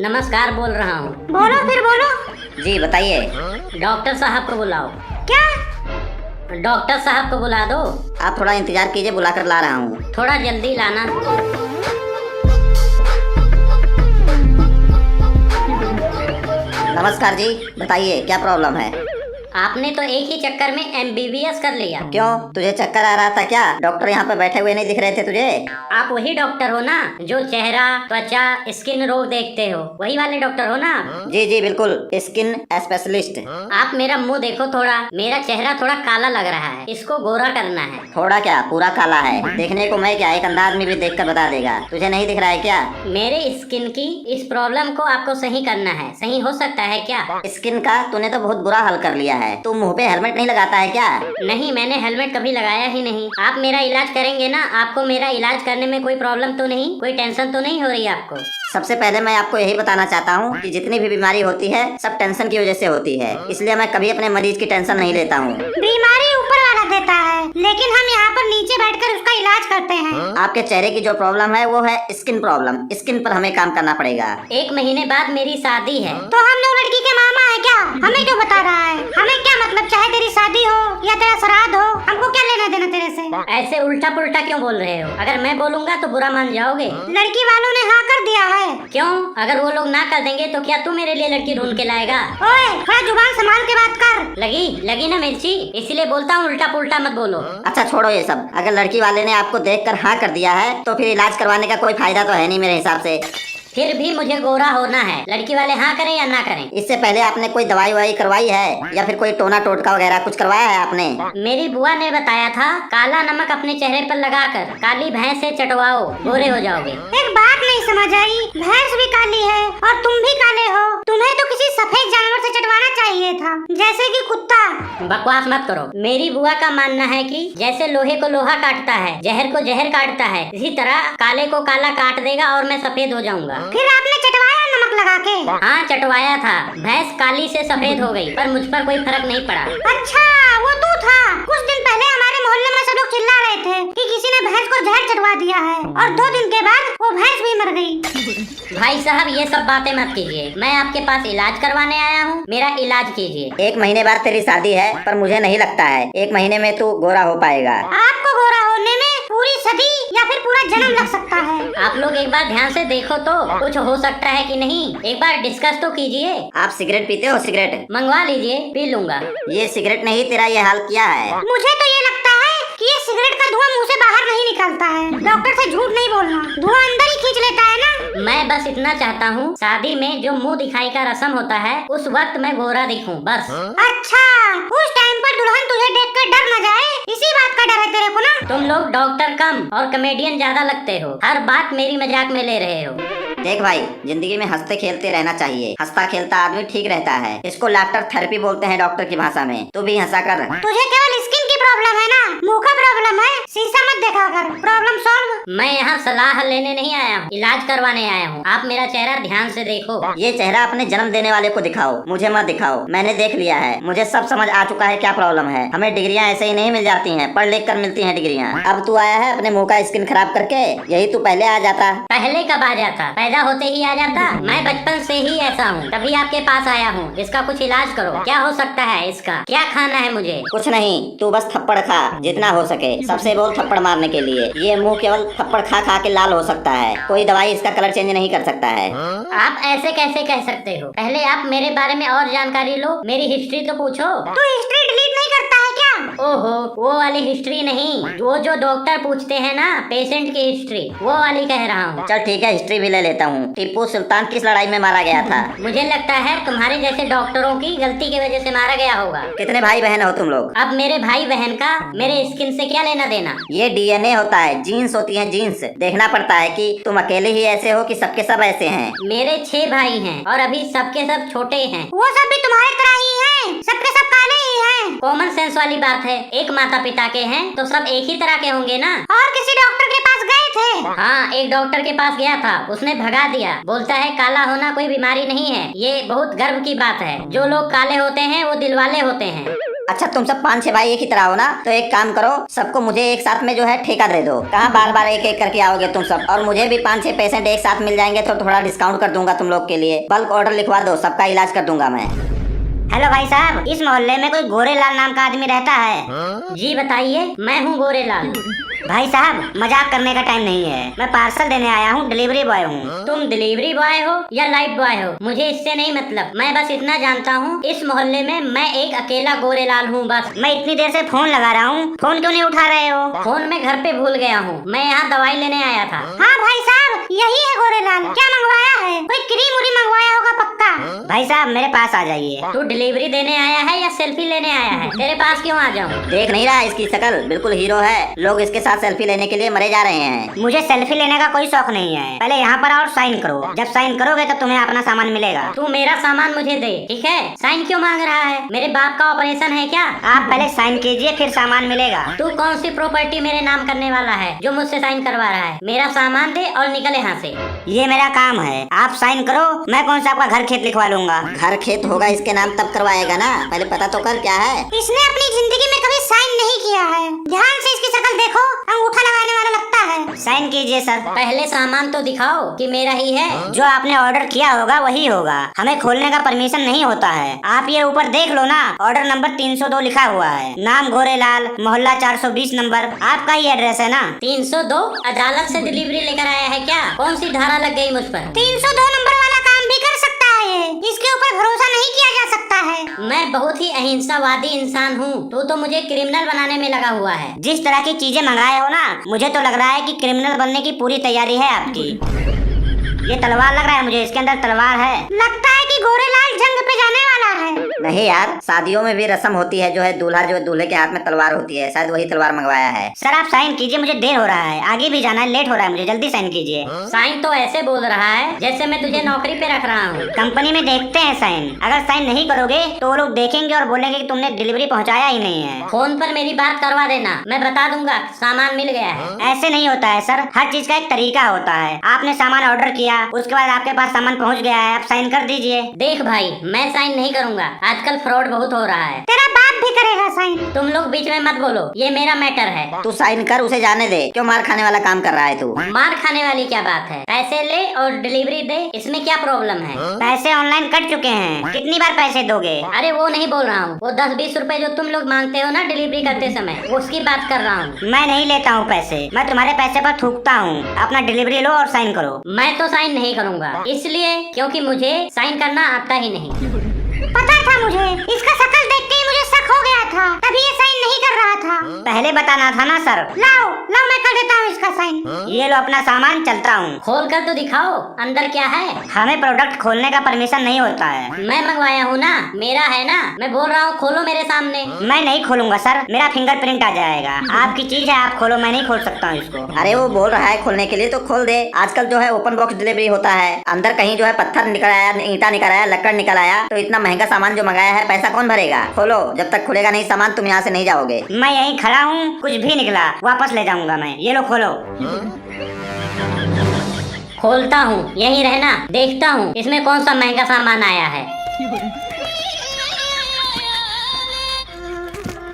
नमस्कार बोल रहा हूँ। बोलो फिर बोलो। जी बताइए। डॉक्टर साहब को बुलाओ। क्या? डॉक्टर साहब को बुला दो। आप थोड़ा इंतजार कीजिए, बुला कर ला रहा हूँ। थोड़ा जल्दी लाना। नमस्कार जी, बताइए क्या प्रॉब्लम है। आपने तो एक ही चक्कर में MBBS कर लिया। क्यों, तुझे चक्कर आ रहा था क्या? डॉक्टर यहाँ पे बैठे हुए नहीं दिख रहे थे तुझे? आप वही डॉक्टर हो ना जो चेहरा, त्वचा, स्किन रोग देखते हो, वही वाले डॉक्टर हो ना? जी जी बिल्कुल, स्किन स्पेशलिस्ट। आप मेरा मुंह देखो थोड़ा, मेरा चेहरा थोड़ा काला लग रहा है, इसको गोरा करना है। थोड़ा क्या, पूरा काला है। देखने को मैं क्या, एक अंधा आदमी भी देख कर बता देगा। तुझे नहीं दिख रहा है क्या? मेरे स्किन की इस प्रॉब्लम को आपको सही करना है। सही हो सकता है क्या? स्किन का तूने तो बहुत बुरा हाल कर लिया है। तू मुंह पे हेलमेट नहीं लगाता है क्या? नहीं, मैंने हेलमेट कभी लगाया ही नहीं। आप मेरा इलाज करेंगे ना? आपको मेरा इलाज करने में कोई प्रॉब्लम तो नहीं, कोई टेंशन तो नहीं हो रही आपको? सबसे पहले मैं आपको यही बताना चाहता हूँ कि जितनी भी बीमारी होती है सब टेंशन की वजह से होती है, इसलिए मैं कभी अपने मरीज की टेंशन नहीं लेता हूँ। बीमारी ऊपर वाला देता है, लेकिन हम यहाँ पर नीचे बैठकर उसका इलाज करते हैं। आपके चेहरे की जो प्रॉब्लम है वो है स्किन प्रॉब्लम। स्किन पर हमें काम करना पड़ेगा। 1 महीने बाद मेरी शादी है। तो हम लोग लड़की के मामा है क्या? हमें क्यों बता रहा है? हमें क्या मतलब, चाहे तेरी शादी हो या तेरा श्राद्ध हो, हमको क्या लेना देना तेरे से? ऐसे उल्टा पुल्टा क्यों बोल रहे हो? अगर मैं बोलूँगा तो बुरा मान जाओगे। लड़की वालों ने हाँ कर दिया है। क्यों? अगर वो लोग ना कर देंगे तो क्या तू मेरे लिए लड़की ढूंढ के लाएगा? ओए, थोड़ा जुबान संभाल के बात कर। लगी ना मिर्ची, इसीलिए बोलता हूँ उल्टा पुल्टा मत बोलो। अच्छा छोड़ो ये सब। अगर लड़की वाले ने आपको देखकर हाँ कर दिया है तो फिर इलाज करवाने का कोई फायदा तो है नहीं मेरे हिसाब से। फिर भी मुझे गोरा होना है, लड़की वाले हाँ करें या ना करें। इससे पहले आपने कोई दवाई ववाई करवाई है या फिर कोई टोना टोटका वगैरह कुछ करवाया है आपने? मेरी बुआ ने बताया था काला नमक अपने चेहरे पर लगाकर काली भैंस से चटवाओ, गोरे हो जाओगे। एक बात नहीं समझ आई, भैंस भी काली है और तुम भी काले हो। तुम्हें तो किसी सफेद जानवर से चटवाना चाहिए था, जैसे कि कुत्ता। बकवास मत करो। मेरी बुआ का मानना है कि जैसे लोहे को लोहा काटता है, जहर को जहर काटता है, इसी तरह काले को काला काट देगा और मैं सफेद हो जाऊंगा। फिर आपने चटवाया नमक लगा के? हाँ चटवाया था। भैंस काली से सफेद हो गई, पर मुझ पर कोई फर्क नहीं पड़ा। अच्छा, वो तू था। कुछ दिन पहले हमारे मोहल्ले में सब लोग चिल्ला रहे थे कि किसी ने भैंस को जहर चटवा दिया है और 2 दिन के बाद वो भैंस भी मर गई। भाई साहब ये सब बातें मत कीजिए, मैं आपके पास इलाज करवाने आया हूँ, मेरा इलाज कीजिए। 1 महीने बाद तेरी शादी है, पर मुझे नहीं लगता है 1 महीने में तू गोरा हो पाएगा। आपको गोरा होने में पूरी सदी या फिर पूरा जन्म लग सकता है। आप लोग एक बार ध्यान से देखो तो कुछ हो सकता है कि नहीं, एक बार डिस्कस तो कीजिए। आप सिगरेट पीते हो? सिगरेट मंगवा लीजिए, पी लूंगा। ये सिगरेट ने ही तेरा ये हाल किया है। मुझे तो ये लगता है कि ये सिगरेट का धुआं मुंह से बाहर नहीं निकलता है। डॉक्टर से झूठ नहीं बोलना, धुआं अंदर ही खींच लेता है ना। मैं बस इतना चाहता हूँ शादी में जो मुंह दिखाई का रस्म होता है उस वक्त मैं गोरा दिखूं, बस। अच्छा, उस टाइम पर दुल्हन तुझे देख कर डर न जाए, इसी बात का डर है तेरे को ना? तुम लोग डॉक्टर कम और कॉमेडियन ज्यादा लगते हो, हर बात मेरी मजाक में ले रहे हो। देख भाई, जिंदगी में हंसते खेलते रहना चाहिए। हंसता खेलता आदमी ठीक रहता है। इसको लाफ्टर थेरेपी बोलते हैं डॉक्टर की भाषा में। तू भी हंसा कर। तुझे केवल स्किन की प्रॉब्लम है ना, मुंह का प्रॉब्लम है। शीशा मत देखा कर, प्रॉब्लम सॉल्व। मैं यहाँ सलाह लेने नहीं आया हूँ, इलाज करवाने आया हूँ। आप मेरा चेहरा ध्यान से देखो। ये चेहरा अपने जन्म देने वाले को दिखाओ, मुझे मत दिखाओ। मैंने देख लिया है, मुझे सब समझ आ चुका है क्या प्रॉब्लम है। हमें डिग्रियां ऐसे ही नहीं मिल जाती हैं, पढ़ लिख कर मिलती हैं डिग्रियां। अब तू आया है अपने मुंह का स्किन खराब करके, यही तू पहले आ जाता। पहले कब आ जाता? पैदा होते ही आ जाता। मैं बचपन से ही ऐसा हूँ, तभी आपके पास आया हूँ। इसका कुछ इलाज करो। क्या हो सकता है इसका? क्या खाना है मुझे? कुछ नहीं, तू बस थप्पड़ खा जितना हो सके। सबसे बोल थप्पड़ मारने के लिए। ये मुंह केवल थप्पड़ खा खा के लाल हो सकता है, कोई दवाई इसका कलर चेंज नहीं कर सकता है। आप ऐसे कैसे कह सकते हो? पहले आप मेरे बारे में और जानकारी लो, मेरी हिस्ट्री तो पूछो। तू हिस्ट्री डिलीट नहीं करता है क्या? ओहो, वो वाली हिस्ट्री नहीं, वो जो डॉक्टर पूछते हैं ना पेशेंट की हिस्ट्री, वो वाली कह रहा हूँ। चल ठीक है, हिस्ट्री भी ले लेता हूँ। टीपू सुल्तान किस लड़ाई में मारा गया था? मुझे लगता है तुम्हारे जैसे डॉक्टरों की गलती की वजह से मारा गया होगा। कितने भाई बहन हो तुम लोग? अब मेरे भाई बहन का मेरे स्किन से क्या लेना देना? ये DNA होता है, जीन्स होती है जीन्स। देखना पड़ता है कि तुम अकेले ही ऐसे हो कि सबके सब ऐसे हैं। मेरे 6 भाई हैं और अभी सबके सब छोटे हैं। वो सब भी तुम्हारी तरह ही हैं, सबके सब काले ही हैं। कॉमन सेंस वाली बात है, एक माता पिता के हैं तो सब एक ही तरह के होंगे ना। और किसी डॉक्टर के पास गए थे? हाँ, एक डॉक्टर के पास गया था, उसने भगा दिया। बोलता है काला होना कोई बीमारी नहीं है, ये बहुत गर्व की बात है। जो लोग काले होते हैं वो दिलवाले होते हैं। अच्छा तुम सब 5-6 भाई एक ही तरह हो ना, तो एक काम करो, सबको मुझे एक साथ में जो है ठेका दे दो। कहाँ बार बार एक एक करके आओगे तुम सब, और मुझे भी 5-6 पेशेंट एक साथ मिल जाएंगे तो थोड़ा डिस्काउंट कर दूंगा तुम लोग के लिए। बल्क ऑर्डर लिखवा दो, सबका इलाज कर दूंगा मैं। हेलो भाई साहब, इस मोहल्ले में कोई गोरेलाल नाम का आदमी रहता है? जी बताइए, मैं हूँ गोरेलाल। भाई साहब मजाक करने का टाइम नहीं है, मैं पार्सल देने आया हूँ, डिलीवरी बॉय हूँ। तुम डिलीवरी बॉय हो या लाइफ बॉय हो, मुझे इससे नहीं मतलब। मैं बस इतना जानता हूँ, इस मोहल्ले में मैं एक अकेला गोरेलाल हूँ बस। मैं इतनी देर से फोन लगा रहा हूँ, फोन क्यों नहीं उठा रहे हो? फोन में घर पे भूल गया हूँ, मैं यहाँ दवाई लेने आया था। हाँ भाई साहब यही है गोरेलाल, क्या मंगवाया है? कोई क्रीम उरी मंगवाया होगा पक्का। भाई साहब मेरे पास आ जाइए। तू डिलीवरी देने आया है या सेल्फी लेने आया है? तेरे पास क्यों आ जाऊँ? देख नहीं रहा इसकी शक्ल, बिल्कुल हीरो है। लोग इसके साथ सेल्फी लेने के लिए मरे जा रहे हैं। मुझे सेल्फी लेने का कोई शौक नहीं है। पहले यहाँ पर आओ, साइन करो। जब साइन करोगे तो तुम्हें अपना सामान मिलेगा। तू मेरा सामान मुझे दे, ठीक है? साइन क्यों मांग रहा है? मेरे बाप का ऑपरेशन है क्या? आप पहले साइन कीजिए फिर सामान मिलेगा। तू कौन सी प्रॉपर्टी मेरे नाम करने वाला है जो मुझसे साइन करवा रहा है? मेरा सामान दे और निकल यहाँ से। ये मेरा काम है, आप साइन करो, मैं कौन सा आपका घर खेत लिखवा लूंगा। घर खेत होगा इसके नाम तब करवाएगा ना, पहले पता तो कर क्या है। इसने अपनी जिंदगी में कभी साइन नहीं किया है। ध्यान से इसकी शक्ल देखो, अंगूठा लगाने वाला लगता है। साइन कीजिए सर। पहले सामान तो दिखाओ कि मेरा ही है। जो आपने ऑर्डर किया होगा वही होगा, हमें खोलने का परमिशन नहीं होता है। आप ये ऊपर देख लो ना, ऑर्डर नंबर 302 लिखा हुआ है, नाम गोरेलाल, मोहल्ला 420 नंबर, आपका ही एड्रेस है ना? 302 अदालत से डिलीवरी लेकर आया है क्या? कौन सी धारा लग गई मुझ पर? 302 नंबर वाला काम भी कर सकता है ये, इसके ऊपर भरोसा नहीं किया जा सकता है। मैं बहुत ही अहिंसावादी इंसान हूँ, तो मुझे क्रिमिनल बनाने में लगा हुआ है। जिस तरह की चीजें मंगाए हो ना, मुझे तो लग रहा है कि क्रिमिनल बनने की पूरी तैयारी है आपकी। ये तलवार लग रहा है मुझे, इसके अंदर तलवार है। लगता है कि गोरेलाल जंग पे जाने वाला है। नहीं यार, शादियों में भी रस्म होती है, जो है दूल्हा जो है दूल्हे के हाथ में तलवार होती है, शायद वही तलवार मंगवाया है। सर आप साइन कीजिए, मुझे देर हो रहा है, आगे भी जाना है, लेट हो रहा है मुझे, जल्दी साइन कीजिए। साइन तो ऐसे बोल रहा है जैसे मैं तुझे नौकरी पे रख रहा हूँ। कंपनी में देखते हैं साइन, अगर साइन नहीं करोगे तो वो लोग देखेंगे और बोलेंगे कि तुमने डिलीवरी पहुँचाया ही नहीं है। फोन पर मेरी बात करवा देना, मैं बता दूंगा सामान मिल गया है। ऐसे नहीं होता है सर, हर चीज का एक तरीका होता है। आपने सामान ऑर्डर किया, उसके बाद आपके पास सामान पहुंच गया है, आप साइन कर दीजिए। देख भाई, मैं साइन नहीं करूंगा, आजकल फ्रॉड बहुत हो रहा है। तेरा बाप भी करेगा साइन। तुम लोग बीच में मत बोलो, ये मेरा मैटर है। तू साइन कर, उसे जाने दे। क्यों मार खाने वाला काम कर रहा है तू? मार खाने वाली क्या बात है? पैसे ले और डिलीवरी दे, इसमें क्या प्रॉब्लम है? पैसे ऑनलाइन कट चुके हैं, कितनी बार पैसे दोगे? अरे वो नहीं बोल रहा हूँ, वो 10-20 रुपए जो तुम लोग मांगते हो ना डिलीवरी करते समय, उसकी बात कर रहा हूँ। मैं नहीं लेता हूँ पैसे, मैं तुम्हारे पैसे पर थूकता हूँ। अपना डिलीवरी लो और साइन करो। मैं तो साइन नहीं करूँगा, इसलिए क्योंकि मुझे साइन करना आता ही नहीं। पता था मुझे, इसका शक्ल देख के ही मुझे शक हो गया था, तभी ये साइन नहीं कर रहा था। पहले बताना था ना सर। लाओ लाओ, मैं कर देता हूँ इसका साइन। ये लो अपना सामान, चलता हूँ। खोल कर तो दिखाओ अंदर क्या है। हमें प्रोडक्ट खोलने का परमिशन नहीं होता है। मैं मंगवाया हूँ ना, मेरा है ना, मैं बोल रहा हूँ खोलो मेरे सामने। मैं नहीं खोलूंगा सर, मेरा फिंगरप्रिंट आ जाएगा। आपकी चीज है, आप खोलो, मैं नहीं खोल सकता हूँ इसको। अरे वो बोल रहा है खोलने के लिए तो खोल दे। आजकल जो है ओपन बॉक्स डिलीवरी होता है, अंदर कहीं जो है पत्थर निकल आया, ईंटा निकल आया, लकड़ निकल आया, तो इतना महंगा सामान जो मंगाया है पैसा कौन भरेगा? खोलो, जब तक खुलेगा नहीं सामान तुम यहाँ से नहीं जाओगे। मैं यहीं खड़ा हूँ, कुछ भी निकला वापस ले जाऊंगा मैं। ये लो खोलो। खोलता हूँ, यहीं रहना, देखता हूँ इसमें कौन सा महंगा सामान आया है।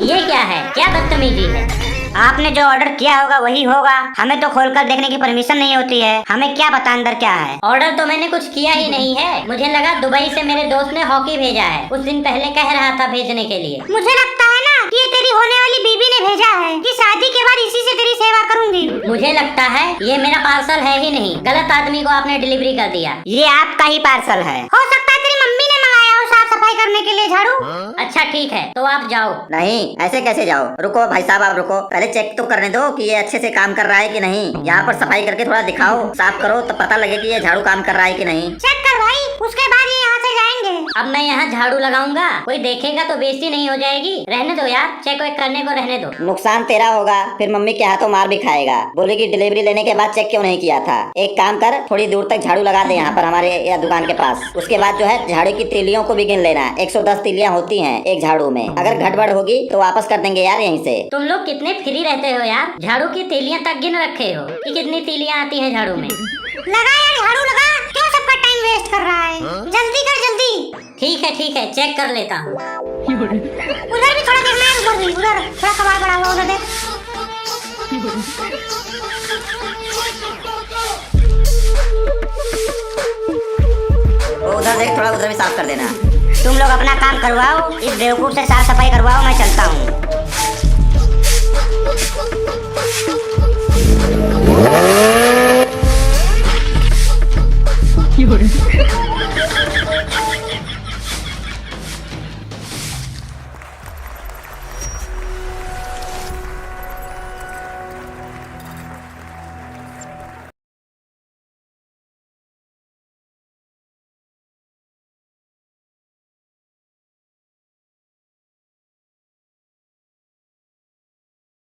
ये क्या है? क्या बदतमीजी है? आपने जो ऑर्डर किया होगा वही होगा, हमें तो खोलकर देखने की परमिशन नहीं होती है, हमें क्या पता अंदर क्या है। ऑर्डर तो मैंने कुछ किया ही नहीं है, मुझे लगा दुबई से मेरे दोस्त ने हॉकी भेजा है, कुछ दिन पहले कह रहा था भेजने के लिए। मुझे लगता है ना ये तेरी होने वाली बीबी ने भेजा है कि शादी के बाद इसी से तेरी सेवा करूंगी। मुझे लगता है ये मेरा पार्सल है ही नहीं, गलत आदमी को आपने डिलीवरी कर दिया। ये आपका ही पार्सल है। हो सकता है तेरी मम्मी ने मंगाया हो साफ सफाई करने के लिए झाड़ू। अच्छा ठीक है, तो आप जाओ। नहीं, ऐसे कैसे जाओ? रुको भाई साहब, आप रुको, पहले चेक तो करने दो कि ये अच्छे से काम कर रहा है कि नहीं। यहाँ पर सफाई करके थोड़ा दिखाओ, साफ करो, तो पता लगे कि ये झाड़ू काम कर रहा है कि नहीं। चेक कर भाई, उसके बाद ये यहाँ से जाएंगे। अब मैं यहाँ झाड़ू लगाऊंगा, कोई देखेगा तो बेइज्जती नहीं हो जाएगी? रहने दो यार, चेक वेक करने को रहने दो। नुकसान तेरा होगा, फिर मम्मी के हाथों मार भी खाएगा, बोलेगी डिलीवरी लेने के बाद चेक क्यों नहीं किया था। एक काम कर, थोड़ी दूर तक झाड़ू लगा दे यहाँ पर हमारे या दुकान के पास। उसके बाद जो है झाड़ू की तीलियों को भी गिन लेना, 110 तीलियां होती हैं एक झाड़ू में। अगर गड़बड़ होगी तो वापस कर देंगे यार यहीं से। तुम लोग कितने फ्री रहते हो यार, झाड़ू की तीलियां तक गिन रखे हो कि कितनी तीलियां आती हैं झाड़ू में। लगा यार झाड़ू लगा, क्यों सबका टाइम वेस्ट कर रहा है? जल्दी कर जल्दी। ठीक है चेक कर लेता हूँ। उधर भी थोड़ा देखना है, उधर भी, उधर थोड़ा कबाड़ पड़ा हुआ, उधर देख। उधर देख, थोड़ा उधर भी साफ कर देना। तुम लोग अपना काम करवाओ, इस बेवकूफ से साफ सफाई करवाओ, मैं चलता हूँ।